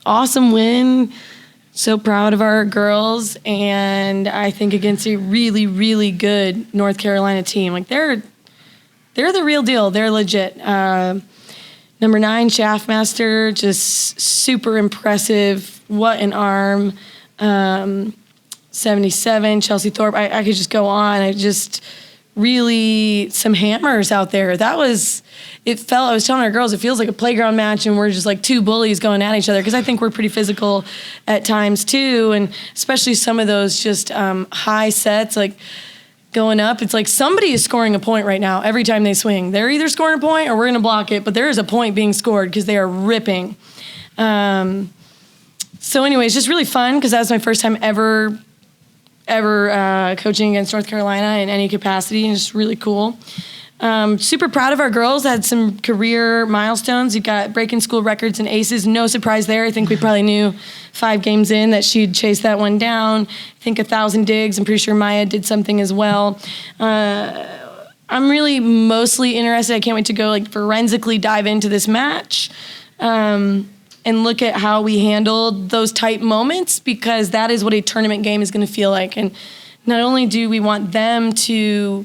awesome win. So proud of our girls, and I think against a really, really good North Carolina team. Like they're the real deal. They're legit. Number 9, Shaftmaster, just super impressive. What an arm. 77, Chelsea Thorpe. I could just go on. I just really some hammers out there. I was telling our girls, it feels like a playground match and we're just like two bullies going at each other, because I think we're pretty physical at times too, and especially some of those just high sets, like going up. It's like somebody is scoring a point right now every time they swing. They're either scoring a point or we're going to block it, but there is a point being scored because they are ripping. So anyways, just really fun, because that was my first time ever coaching against North Carolina in any capacity, and just really cool. Super proud of our girls. Had some career milestones. You've got breaking school records and aces. No surprise there. I think we probably knew 5 games in that she'd chase that one down. I think 1,000 digs. I'm pretty sure Maya did something as well. I'm really mostly interested. I can't wait to go forensically dive into this match. And look at how we handled those tight moments, because that is what a tournament game is going to feel like. And not only do we want them to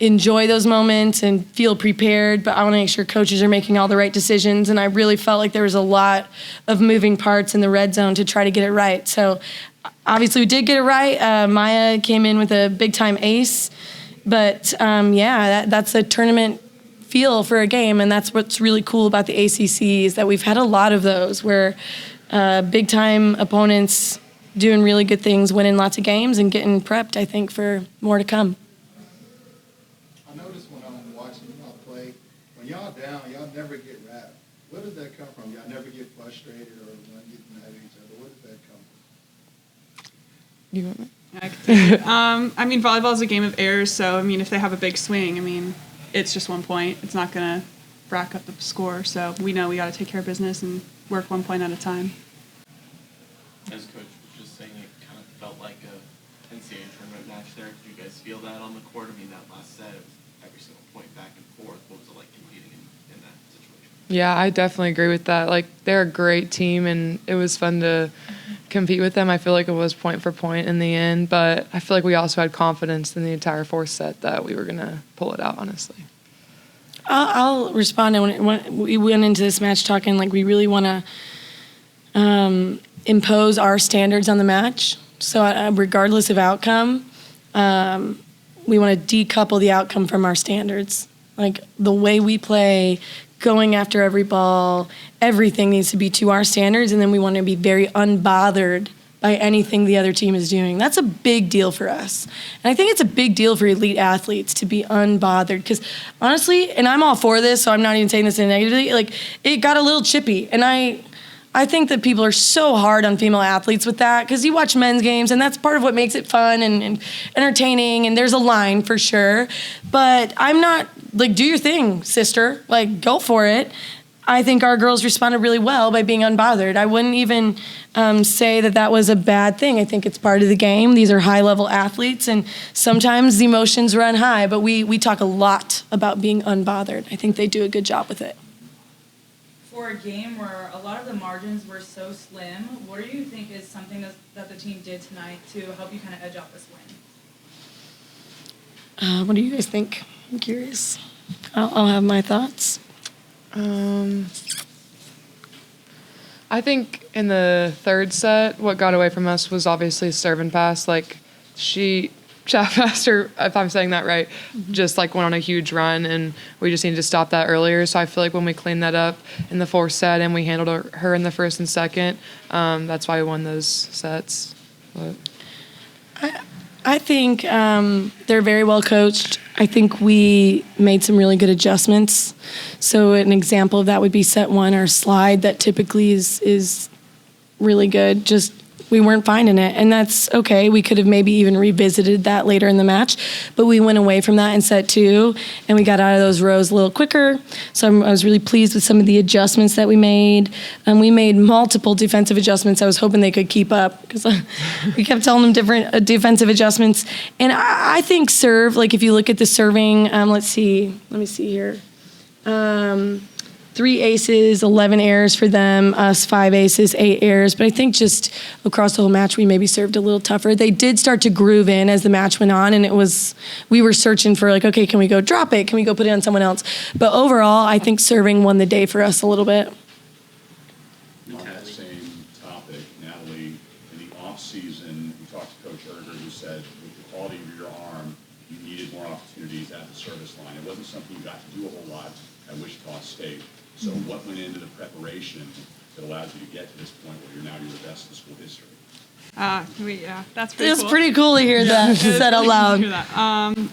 enjoy those moments and feel prepared, but I want to make sure coaches are making all the right decisions. And I really felt like there was a lot of moving parts in the red zone to try to get it right. So obviously we did get it right. Maya came in with a big-time ace. But, that's a tournament feel for a game, and that's what's really cool about the ACC is that we've had a lot of those where big time opponents doing really good things, winning lots of games and getting prepped, I think, for more to come. I noticed when I'm watching y'all play, when y'all down, y'all never get wrapped. Where does that come from? Y'all never get frustrated or when getting mad at each other. Where does that come from? You want me? I can take it. Volleyball is a game of errors, so if they have a big swing, it's just 1 point. It's not going to rack up the score. So we know we got to take care of business and work 1 point at a time. As Coach was just saying, it kind of felt like a NCAA tournament match there. Did you guys feel that on the court? That last set, it was every single point back and forth. What was it like competing in that situation? Yeah, I definitely agree with that. They're a great team, and it was fun to compete with them. I feel like it was point for point in the end, but I feel like we also had confidence in the entire 4th set that we were going to pull it out, honestly. I'll respond. When we went into this match talking we really want to impose our standards on the match. So regardless of outcome, we want to decouple the outcome from our standards. The way we play, going after every ball, everything needs to be to our standards, and then we want to be very unbothered by anything the other team is doing. That's a big deal for us. And I think it's a big deal for elite athletes to be unbothered, because honestly, and I'm all for this, so I'm not even saying this in negatively, it got a little chippy. And I think that people are so hard on female athletes with that, because you watch men's games, and that's part of what makes it fun and entertaining, and there's a line for sure. But I'm not, do your thing, sister. Go for it. I think our girls responded really well by being unbothered. I wouldn't even say that was a bad thing. I think it's part of the game. These are high-level athletes, and sometimes the emotions run high, but we talk a lot about being unbothered. I think they do a good job with it. For a game where a lot of the margins were so slim, what do you think is something that the team did tonight to help you kind of edge out this win? What do you guys think? I'm curious. I'll have my thoughts. I think in the 3rd set, what got away from us was obviously serve and pass. Shaftmaster, if I'm saying that right, just went on a huge run, and we just needed to stop that earlier. So I feel like when we cleaned that up in the 4th set and we handled her in the 1st and 2nd, that's why we won those sets. But I think they're very well coached. I think we made some really good adjustments. So an example of that would be set 1, our slide that typically is really good. Just we weren't finding it, and that's okay. We could have maybe even revisited that later in the match, but we went away from that in set 2, and we got out of those rows a little quicker. So I was really pleased with some of the adjustments that we made. And we made multiple defensive adjustments. I was hoping they could keep up, because we kept telling them different defensive adjustments. And I think serve, if you look at the serving, let me see here. 3 aces, 11 errors for them, us 5 aces, 8 errors. But I think just across the whole match, we maybe served a little tougher. They did start to groove in as the match went on, and we were searching for like, okay, can we go drop it? Can we go put it on someone else? But overall, I think serving won the day for us a little bit. On that same topic, Natalie, in the off-season, we talked to Coach Erger, who said with the quality of your arm, you needed more opportunities at the service line. It wasn't something you got to do a whole lot at Wichita State. So what went into the preparation that allows you to get to this point where you're now your best in school history? Yeah, that's pretty It's cool. pretty cool to hear that said out loud. Hear that.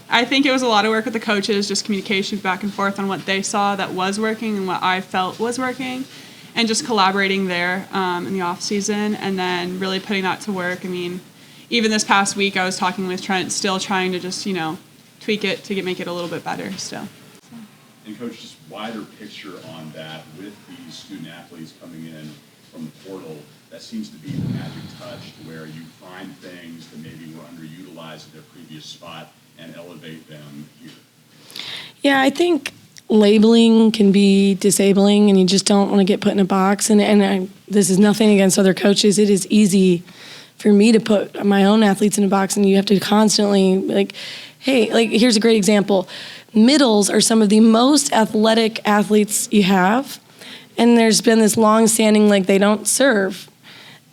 I think it was a lot of work with the coaches, just communication back and forth on what they saw that was working and what I felt was working, and just collaborating there in the off season, and then really putting that to work. I mean, even this past week, I was talking with Trent, still trying to just tweak it to make it a little bit better still. And Coach, just wider picture on that with these student athletes coming in from the portal, that seems to be the magic touch to where you find things that maybe were underutilized at their previous spot and elevate them here. Yeah, I think labeling can be disabling, and you just don't want to get put in a box. This is nothing against other coaches. It is easy for me to put my own athletes in a box, and you have to constantly here's a great example. Middles are some of the most athletic athletes you have, and there's been this long-standing they don't serve,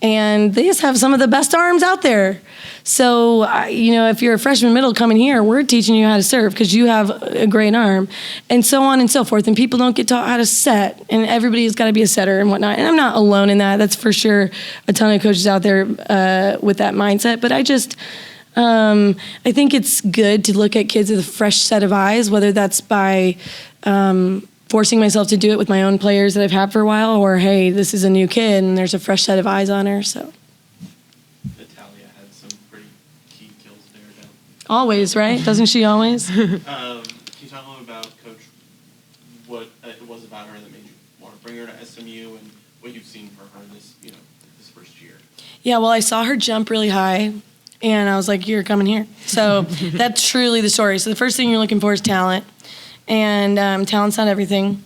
and they just have some of the best arms out there. So if you're a freshman middle coming here, we're teaching you how to serve because you have a great arm, and so on and so forth. And people don't get taught how to set, and everybody's got to be a setter and whatnot. And I'm not alone in that. That's for sure a ton of coaches out there with that mindset. But I think it's good to look at kids with a fresh set of eyes, whether that's by forcing myself to do it with my own players that I've had for a while, or, hey, this is a new kid and there's a fresh set of eyes on her. So Natalia had some pretty key kills there. always, right? Doesn't she always? Can you talk a little about, Coach, what it was about her that made you want to bring her to SMU and what you've seen for her this first year? Yeah, well, I saw her jump really high, and I was like, you're coming here. So that's truly the story. So the first thing you're looking for is talent, and talent's not everything,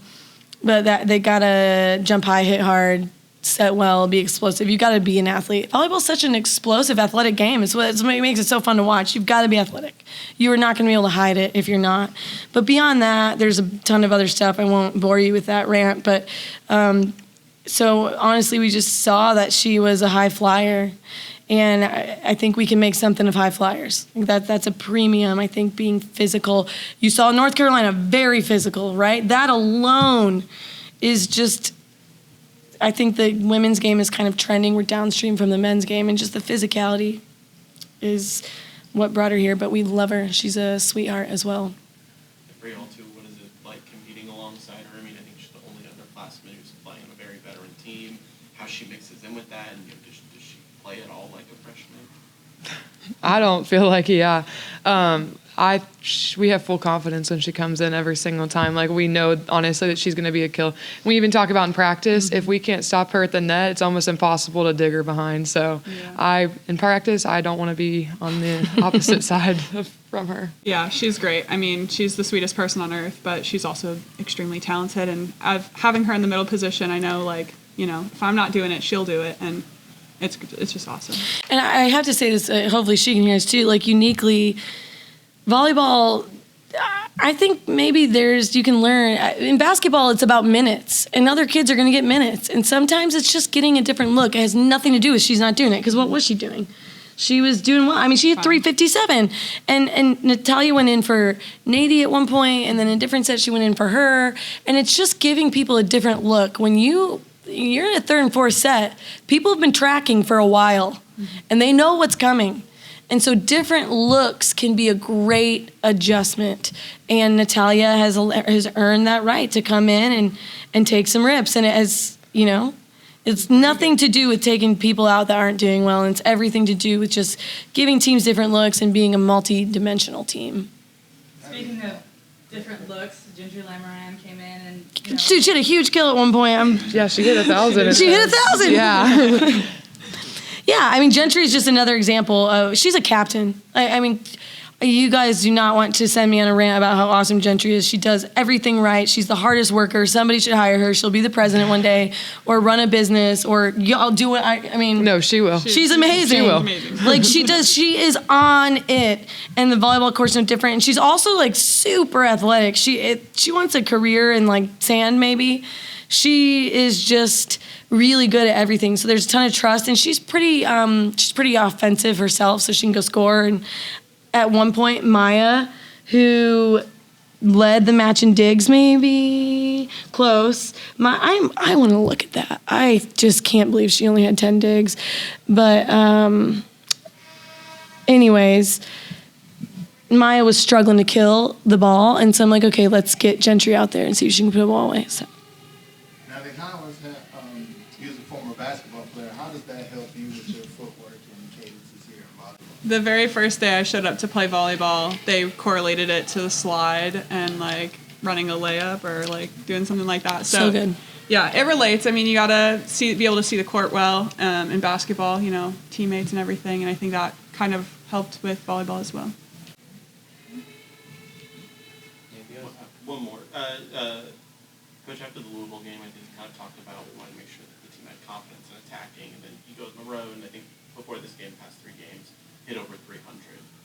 but they got to jump high, hit hard, set well, be explosive. You got to be an athlete. Volleyball's such an explosive, athletic game. It's what makes it so fun to watch. You've got to be athletic. You are not going to be able to hide it if you're not. But beyond that, there's a ton of other stuff. I won't bore you with that rant, but so honestly, we just saw that she was a high flyer, and I think we can make something of high flyers. That's a premium. I think being physical. You saw North Carolina, very physical, right? That alone is just, I think the women's game is kind of trending. We're downstream from the men's game, and just the physicality is what brought her here. But we love her. She's a sweetheart as well. For y'all too, what is it like competing alongside her? I mean, I think she's the only underclassman who's playing on a very veteran team. How she mixes in with that, and does she play at all like a freshman? I don't feel like, yeah. We have full confidence when she comes in every single time. Like, we know, honestly, that she's going to be a kill. We even talk about in practice, if we can't stop her at the net, it's almost impossible to dig her behind. So in practice, I don't want to be on the opposite side from her. Yeah, she's great. I mean, she's the sweetest person on earth, but she's also extremely talented. And having her in the middle position, I know, if I'm not doing it, she'll do it. And it's just awesome. And I have to say this, hopefully she can hear us too, uniquely, volleyball, I think maybe you can learn. In basketball, it's about minutes, and other kids are going to get minutes. And sometimes it's just getting a different look. It has nothing to do with she's not doing it, because what was she doing? She was doing well. I mean, she hit 357. And Natalia went in for Nady at one point, and then in a different set she went in for her. And it's just giving people a different look. When you're in a third and fourth set, people have been tracking for a while, and they know what's coming. And so different looks can be a great adjustment. And Natalia has earned that right to come in and take some rips. And it has, it's nothing to do with taking people out that aren't doing well. And it's everything to do with just giving teams different looks and being a multi-dimensional team. Speaking of different looks, Ginger Lamoran came in and She had a huge kill at one point. Yeah, she hit 1,000. She hit 1,000. Yeah. Yeah, I mean, Gentry is just another example of, she's a captain. I mean, You guys do not want to send me on a rant about how awesome Gentry is. She does everything right. She's the hardest worker. Somebody should hire her. She'll be the president one day, or run a business, or y'all do what I mean. No, she will. She's amazing. She will. Amazing. Like she does. She is on it. And the volleyball court's no different. And she's also like super athletic. She wants a career in like sand maybe. She is just really good at everything. So there's a ton of trust, and she's pretty offensive herself, so she can go score. And at one point, Maya, who led the match in digs, maybe close. I want to look at that. I just can't believe she only had 10 digs. But anyways, Maya was struggling to kill the ball, and so I'm like, okay, let's get Gentry out there and see if she can put the ball away. So. Now, the Highlands he was a former basketball player. How does that help you with your footwork and cadences here in volleyball? The very first day I showed up to play volleyball, they correlated it to the slide and like running a layup or like doing something like that. So good. Yeah, it relates. I mean, you gotta be able to see the court well in basketball, you know, teammates and everything, and I think that kind of helped with volleyball as well. One more. Coach, after the Louisville game, I think you kind of talked about wanting to make sure that the team had confidence in attacking, and then he goes on the road, and I think before this game, past 3 games, hit over 300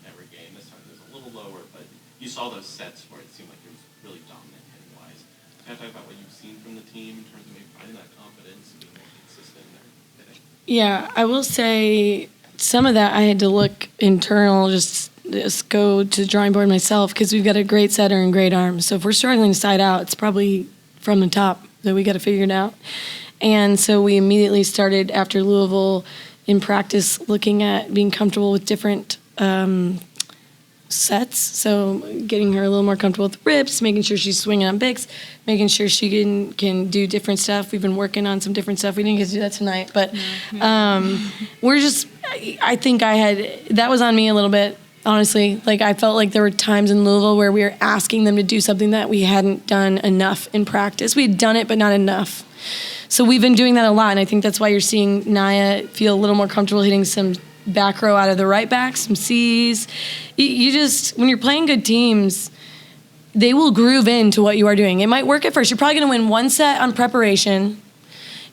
every game. This time it was a little lower, but you saw those sets where it seemed like it was really dominant hitting-wise. Can I talk about what you've seen from the team in terms of maybe finding that confidence and being more consistent in their hitting? Yeah, I will say some of that I had to look internal, just go to the drawing board myself, because we've got a great setter and great arms. So if we're struggling to side out, it's probably from the top that we got to figure it out. And so we immediately started after Louisville in practice looking at being comfortable with different sets. So getting her a little more comfortable with rips, making sure she's swinging on bigs, making sure she can do different stuff. We've been working on some different stuff. We didn't get to do that tonight, but we're just, I think that was on me a little bit. Honestly, like I felt like there were times in Louisville where we were asking them to do something that we hadn't done enough in practice. We had done it, but not enough. So we've been doing that a lot, and I think that's why you're seeing Naya feel a little more comfortable hitting some back row out of the right back, some C's. You just, when you're playing good teams, they will groove into what you are doing. It might work at first. You're probably going to win one set on preparation,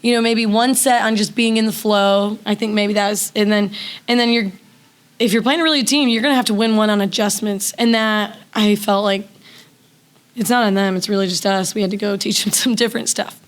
you know, maybe one set on just being in the flow. I think maybe that was, and then if you're playing a really good team, you're going to have to win one on adjustments. And that, I felt like, it's not on them. It's really just us. We had to go teach them some different stuff.